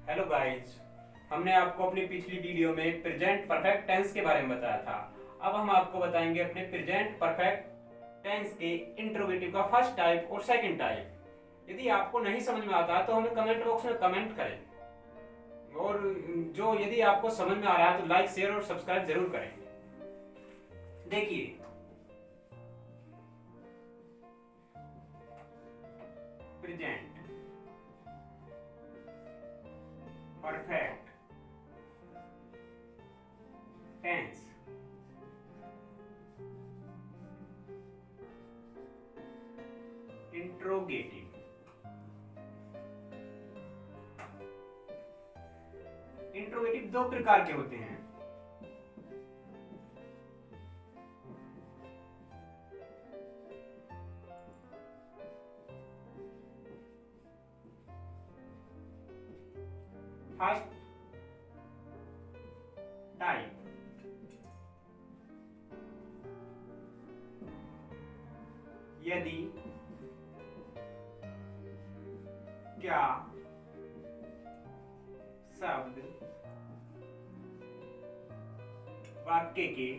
Hello guys. हमने आपको अपनी पिछली वीडियो में प्रेजेंट परफेक्ट टेंस के बारे में बताया था। अब हम आपको बताएंगे अपने प्रेजेंट परफेक्ट टेंस के इंट्रोगेटिव का फर्स्ट टाइप और सेकंड टाइप। यदि आपको नहीं समझ में आता तो हमें कमेंट बॉक्स में कमेंट करें, और जो यदि आपको समझ में आ रहा है तो लाइक शेयर और सब्सक्राइब जरूर करें। देखिए, present perfect tense interrogative. Interrogative दो प्रकार के होते हैं। फर्स्ट टाइप, यदि, क्या शब्द वाक्य के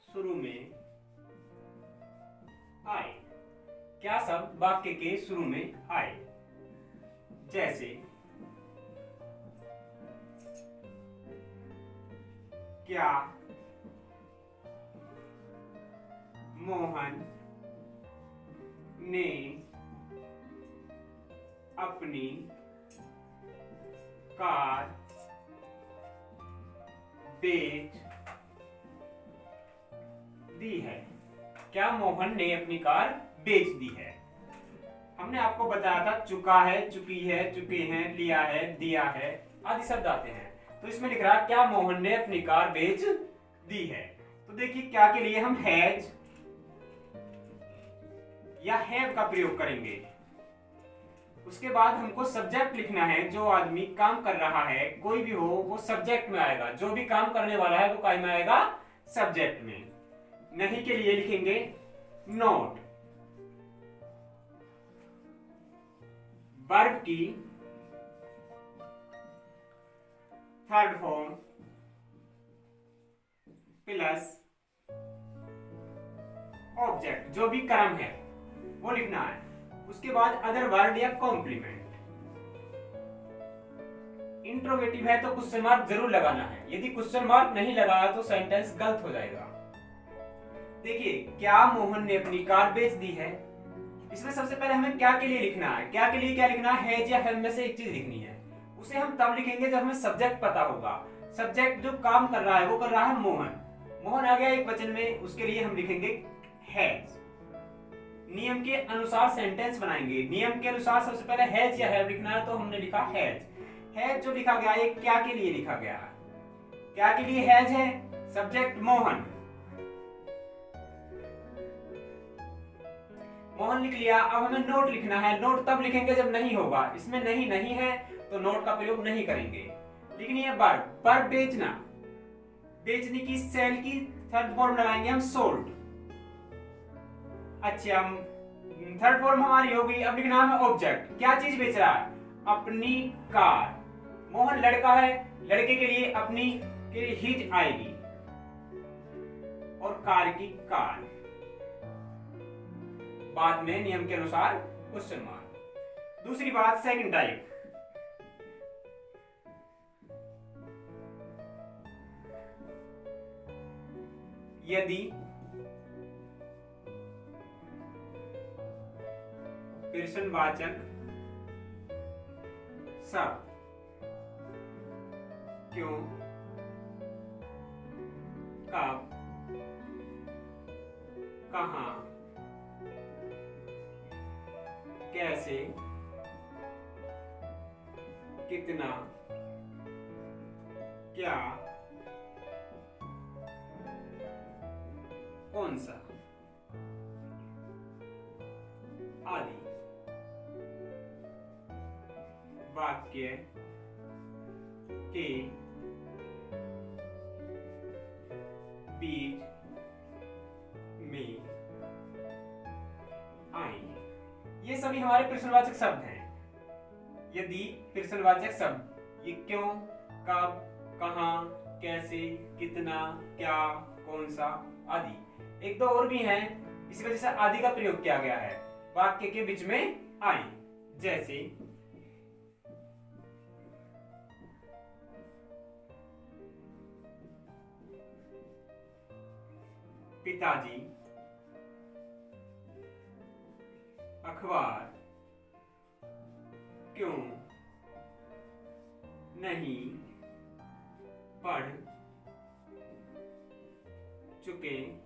शुरू में आए। क्या शब्द वाक्य के शुरू में आए, जैसे क्या मोहन ने अपनी कार बेच दी है। क्या मोहन ने अपनी कार बेच दी है। हमने आपको बताया था चुका है, चुकी है, चुके हैं, लिया है, दिया है आदि शब्द आते हैं। तो इसमें लिख रहा है क्या मोहन ने अपनी कार बेच दी है। तो देखिए, क्या के लिए हम हैज या हैव का प्रयोग करेंगे। उसके बाद हमको सब्जेक्ट लिखना है। जो आदमी काम कर रहा है, कोई भी हो, वो सब्जेक्ट में आएगा। जो भी काम करने वाला है वो काय में आएगा, सब्जेक्ट में। नहीं के लिए लिखेंगे नॉट। वर्ब की थर्ड फॉर्म प्लस ऑब्जेक्ट, जो भी कर्म है वो लिखना है। उसके बाद अदर वर्ड या कॉम्प्लीमेंट। इंट्रोगेटिव है तो क्वेश्चन मार्क जरूर लगाना है। यदि क्वेश्चन मार्क नहीं लगाया तो सेंटेंस गलत हो जाएगा। देखिए, क्या मोहन ने अपनी कार बेच दी है। इसमें सबसे पहले हमें क्या के लिए लिखना है। क्या के लिए क्या लिखना है, हैज या हैव में से एक चीज लिखनी है। उसे हम तब लिखेंगे जब हमें सब्जेक्ट पता होगा। सब्जेक्ट जो काम कर रहा है वो कर रहा है मोहन। मोहन आ गया एक वचन में, उसके लिए हम लिखेंगे हैज। नियम के अनुसार सेंटेंस बनाएंगे। नियम के अनुसार सबसे पहले हैज या हैव लिखना है, तो हमने लिखा हैज। हैज जो लिखा गया ये क्या के लिए लिखा गया है। क्या के लिए हैज है, सब्जेक्ट मोहन। मोहन लिख लिया। अब हमें नोट लिखना है। नोट तब लिखेंगे जब नहीं होगा। इसमें नहीं नहीं है तो नोट का प्रयोग नहीं करेंगे। लिखनी है वर्ब। वर्ब बेचना, बेचने की, सेल की थर्ड फॉर्म लगाएंगे हम सोल्ड। अच्छा, थर्ड फॉर्म हमारी होगी। अब लिखना है ऑब्जेक्ट। क्या चीज बेच रहा है, अपनी कार। मोहन लड़का है, लड़के के लिए अपनी के लिए हिज आएगी, और कार की कार। बाद में नियम के अनुसार क्वेश्चन मार्क। दूसरी बात, सेकंड टाइप। यदि प्रश्नवाचक शब्द क्यों, कब, कहां, कैसे, कितना, क्या, कौन सा आदि वाक्य के बीच में आएंगे। ये सभी हमारे प्रश्नवाचक शब्द हैं। यदि प्रश्नवाचक शब्द, ये क्यों, कब, कहाँ, कैसे, कितना, क्या, कौन सा आदि, एक दो और भी हैं, इसी वजह से आदि का प्रयोग किया गया है, वाक्य के बीच में आए। जैसे पिताजी अखबार क्यों नहीं पढ़ चुके हैं,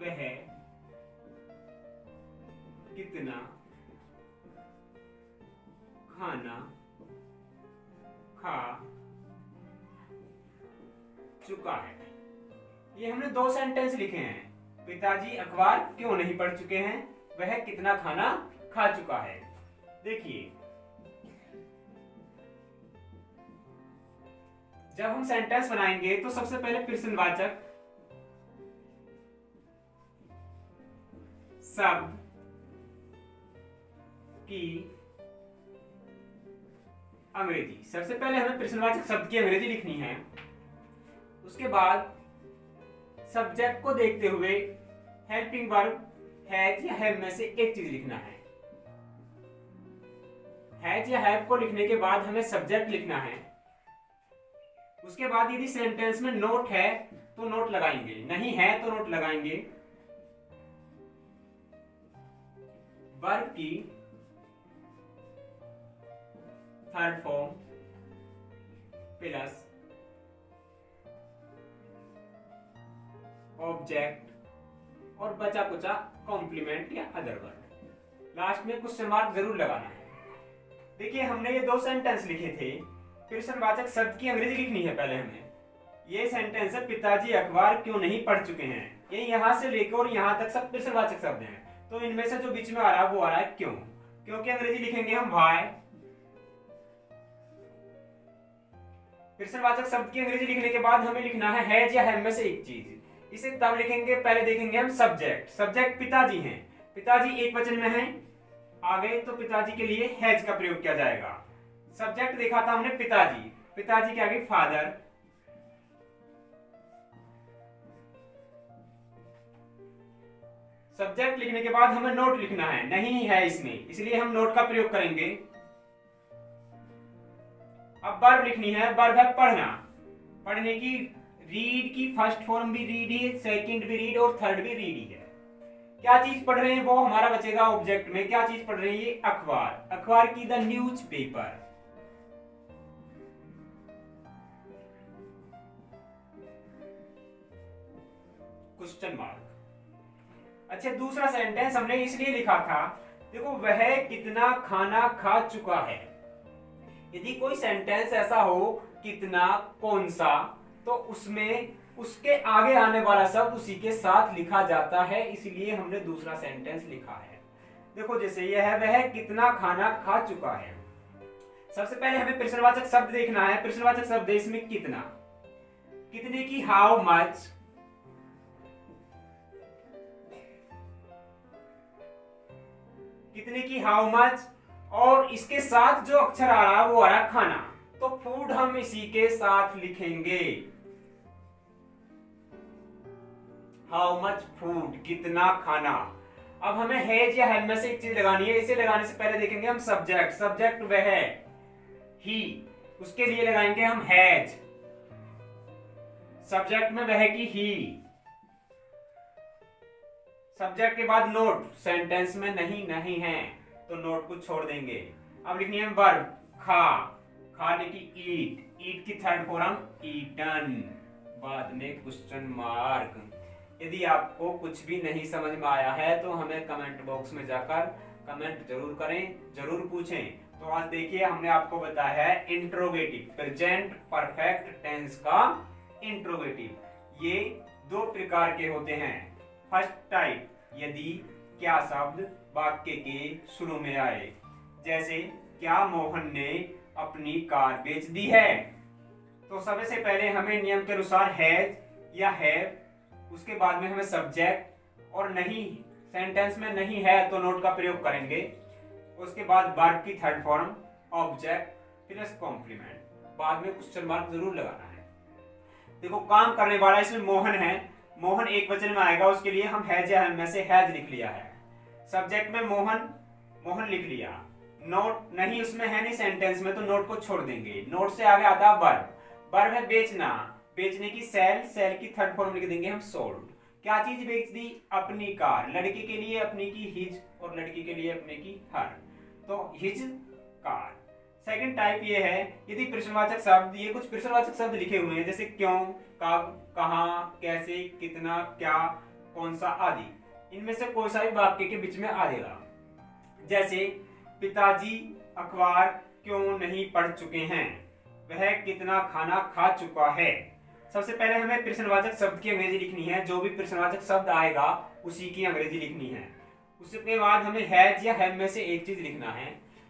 वह कितना खाना खा चुका है। ये हमने दो सेंटेंस लिखे हैं। पिताजी अखबार क्यों नहीं पढ़ चुके हैं, वह कितना खाना खा चुका है। देखिए, जब हम सेंटेंस बनाएंगे तो सबसे पहले प्रश्नवाचक शब्द की अंग्रेजी, सबसे पहले हमें प्रश्नवाचक शब्द की अंग्रेजी लिखनी है। उसके बाद सब्जेक्ट को देखते हुए हेल्पिंग वर्ब हैज या हैव में से एक चीज लिखना है। हैज या हैव को लिखने के बाद हमें सब्जेक्ट लिखना है। उसके बाद यदि सेंटेंस में नोट है तो नोट लगाएंगे, नहीं है तो नोट लगाएंगे। वर्ब की थर्ड फॉर्म प्लस ऑब्जेक्ट और बचा कुचा कॉम्प्लीमेंट या अदर वर्ड, लास्ट में क्वेश्चन मार्क जरूर लगाना है। देखिए, हमने ये दो सेंटेंस लिखे थे। प्रश्नवाचक शब्द की अंग्रेजी लिखनी है पहले हमें। ये सेंटेंस है, पिताजी अखबार क्यों नहीं पढ़ चुके हैं। ये यहां से लेकर यहां तक सब प्रश्नवाचक शब्द हैं। तो इनमें से जो बीच में आ रहा है वो आ रहा है क्यों, क्योंकि अंग्रेजी लिखेंगे हम व्हाई। प्रश्नवाचक शब्द की अंग्रेजी लिखने के बाद हमें लिखना है हैज या हैव में से एक चीज। इसे तब लिखेंगे, पहले देखेंगे हम सब्जेक्ट। सब्जेक्ट पिताजी हैं, पिताजी एक वचन में हैं, आ गए तो पिताजी के लिए हैज का प्रयोग किया जाएगा। सब्जेक्ट देखा था हमने पिताजी, पिताजी के आगे फादर। सब्जेक्ट लिखने के बाद हमें नोट लिखना है, नहीं है इसमें, इसलिए हम नोट का प्रयोग करेंगे। अब वर्ब लिखनी है, वर्ब है पढ़ना। पढ़ने की रीड की फर्स्ट फॉर्म भी रीड ही, सेकंड भी रीड और थर्ड भी रीड ही है। क्या चीज पढ़ रहे हैं वो हमारा बचेगा ऑब्जेक्ट में। क्या चीज पढ़ रहे हैं, ये अखबार, अखबार की the news paper. Question mark. अच्छा, दूसरा सेंटेंस हमने इसलिए लिखा था, देखो, वह कितना खाना खा चुका है। यदि कोई सेंटेंस ऐसा हो कितना, कौन सा, तो उसमें उसके आगे आने वाला शब्द उसी के साथ लिखा जाता है, इसलिए हमने दूसरा सेंटेंस लिखा है। देखो, जैसे यह है, वह कितना खाना खा चुका है। सबसे पहले हमें प्रश्नवाचक शब्द देखना है। प्रश्नवाचक शब्द इसमें कितना, कितने की हाउ मच, कितने की हाउ मच, और इसके साथ जो अक्षर आ रहा है वो आ रहा है खाना, तो फूड हम इसी के साथ लिखेंगे। हाउ मच फूड, कितना खाना। अब हमें हैज या हैव में से एक चीज लगानी है। इसे लगाने से पहले देखेंगे हम सब्जेक्ट। सब्जेक्ट वह है ही, उसके लिए लगाएंगे हम हैज। सब्जेक्ट में वह की ही। सब्जेक्ट के बाद नोट, सेंटेंस में नहीं है तो नोट को छोड़ देंगे। अब लिखनी है वर्ब खा, खाने की ईट, ईट की थर्ड फॉर्म ईटन, बाद में क्वेश्चन मार्क। यदि आपको कुछ भी नहीं समझ में आया है तो हमें कमेंट बॉक्स में जाकर कमेंट जरूर करें, जरूर पूछें। तो आज देखिए, हमने आपको बताया है इंट्रोगेटिव, प्रेजेंट परफेक्ट टेंस का इंट्रोगेटिव। ये दो प्रकार के होते हैं। फर्स्ट टाइप, यदि क्या शब्द वाक्य के शुरू में आए, जैसे क्या मोहन ने अपनी कार बेच दी है, तो सबसे पहले हमें नियम के अनुसार हैज या हैव उसके बाद में हमें सब्जेक्ट, और नहीं सेंटेंस में नहीं है तो नोट का प्रयोग करेंगे। उसके बाद वर्ब की third form, object plus complement, बाद में क्वेश्चन मार्क जरूर लगाना है। देखो काम करने वाला इसमें मोहन है, मोहन एक वचन में आएगा, उसके लिए हम हैज या में से हैज लिख लिया है। सब्जेक्ट में मोहन, मोहन लिख लिया। नोट नहीं उसमें है नहीं सेंटेंस में, तो नोट को छोड़ देंगे। नोट से आगे आता है वर्ब, वर्ब है बेचना, बेचने की सेल, सेल की थर्ड फॉर्म लिख देंगे हम सोल्ड। क्या चीज बेच दी? अपनी कार। लड़के के लिए अपनी की हिज, और लड़की के लिए अपने की हर, तो हिज कार। सेकंड टाइप ये है, यदि प्रश्नवाचक शब्द, ये कुछ प्रश्नवाचक शब्द लिखे हुए हैं जैसे क्यों, कब, कहाँ, कैसे, कितना, क्या, कौन सा आदि, इनमें से कोई सा भी वाक्य के बीच में आ जाएगा। जैसे पिताजी अखबार क्यों नहीं पढ़ चुके हैं, वह कितना खाना खा चुका है। सबसे पहले हमें प्रश्नवाचक शब्द की अंग्रेजी लिखनी है, जो भी प्रश्नवाचक शब्द आएगा उसी की अंग्रेजी लिखनी है। उसके बाद हमें हैज या हैव में से एक चीज लिखना है।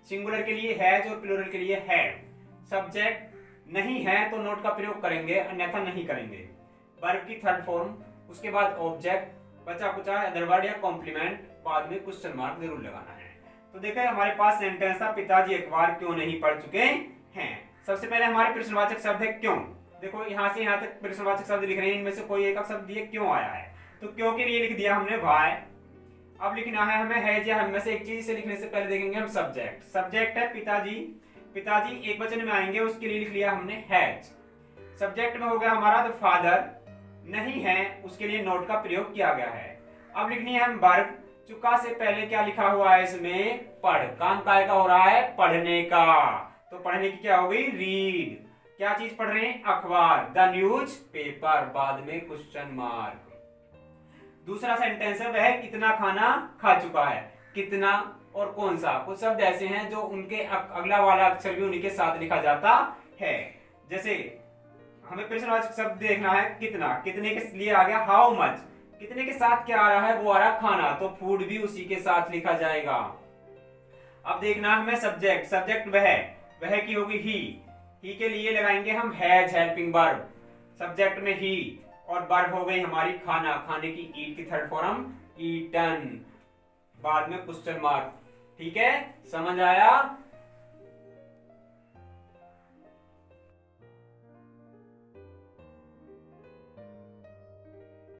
सिंगुलर के लिए हैज और प्लूरल के लिए हैव। सब्जेक्ट नहीं है तो नोट का प्रयोग करेंगे, अन्यथा नहीं करेंगे। वर्ब की थर्ड फॉर्म, उसके बाद ऑब्जेक्ट, बचा कुचा अदर वर्ड या कॉम्प्लीमेंट, बाद में क्वेश्चन मार्क जरूर लगाना है। तो देखा हमारे पास सेंटेंस था पिताजी अखबार क्यों नहीं पढ़ चुके हैं। सबसे पहले हमारे प्रश्नवाचक शब्द है क्यों। देखो यहाँ से यहाँ तक प्रश्नवाचक शब्द लिख रहे हैं, इनमें से कोई एक शब्द दिए क्यों आया है, तो क्यों के लिए लिख दिया हमने व्हाई। अब लिखना है हमें हैज या हम में से एक चीज से लिखने से पहले देखेंगे हम सब्जेक्ट। सब्जेक्ट है पिताजी, पिताजी एक वचन में आएंगे, उसके लिए लिख लिया हमने हैज। सब्जेक्ट में हो गया हमारा तो फादर, नहीं है उसके लिए नोट का प्रयोग किया गया है। अब लिखनी है हम वर्ब, चुका से पहले क्या लिखा हुआ है इसमें, पढ़। काम काय का हो रहा है, पढ़ने का, तो पढ़ने की क्या हो गई, रीड। क्या चीज पढ़ रहे हैं, अखबार, द न्यूज पेपर, बाद में क्वेश्चन मार्क। दूसरा सेंटेंस है वह कितना खाना खा चुका है। कितना और कौन सा, कुछ शब्द ऐसे हैं जो उनके अगला वाला अक्षर भी उन्हीं के साथ लिखा जाता है। जैसे हमें प्रश्नवाचक शब्द देखना है कितना, कितने के लिए आ गया हाउ मच, कितने के साथ क्या आ रहा है, वो आ रहा खाना, तो फूड भी उसी के साथ लिखा जाएगा। अब देखना हमें सब्जेक्ट, सब्जेक्ट वह की होगी ही के लिए लगाएंगे हम हैज हेल्पिंग वर्ब। सब्जेक्ट में ही, और वर्ब हो गई हमारी खाना, खाने की ईट की थर्ड फॉर्म ईटन, बाद में क्वेश्चन मार्क। ठीक है, समझ आया।